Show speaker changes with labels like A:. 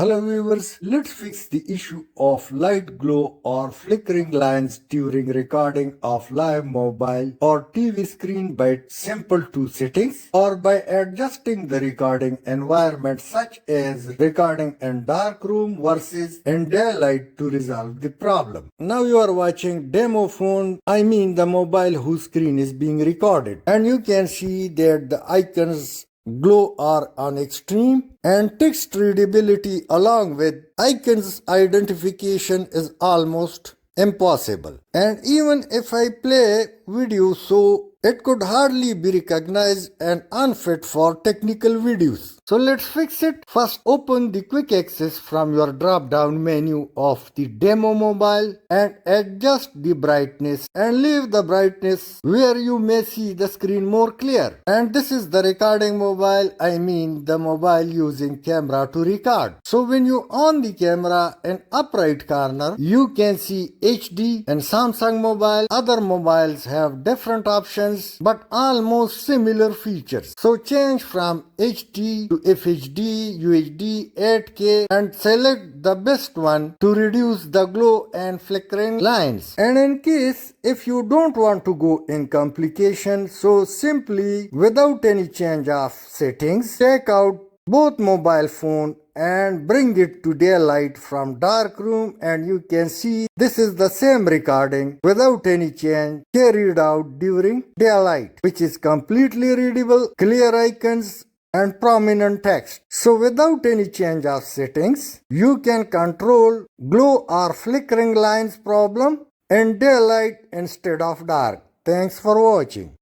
A: Hello viewers, let's fix the issue of light glow or flickering lines during recording of live mobile or TV screen by simple two settings or by adjusting the recording environment such as recording in dark room versus in daylight to resolve the problem. Now you are watching demo phone, the mobile whose screen is being recorded, and you can see that the icons glow are on extreme and text readability along with icons identification is almost impossible. And even if I play video so it could hardly be recognized and unfit for technical videos. So let's fix it. First open the quick access from your drop down menu of the demo mobile and adjust the brightness and leave the brightness where you may see the screen more clear. And this is the recording mobile, the mobile using camera to record. So when you on the camera in upright corner, you can see HD and Samsung mobile. Other mobiles have different options but almost similar features. So change from HD to FHD, UHD, 8K and select the best one to reduce the glow and flickering lines. And in case if you don't want to go in complication, so simply without any change of settings, take out both mobile phone and bring it to daylight from dark room and you can see this is the same recording without any change carried out during daylight, which is completely readable, clear icons and prominent text. So without any change of settings, you can control glow or flickering lines problem in daylight instead of dark. Thanks for watching.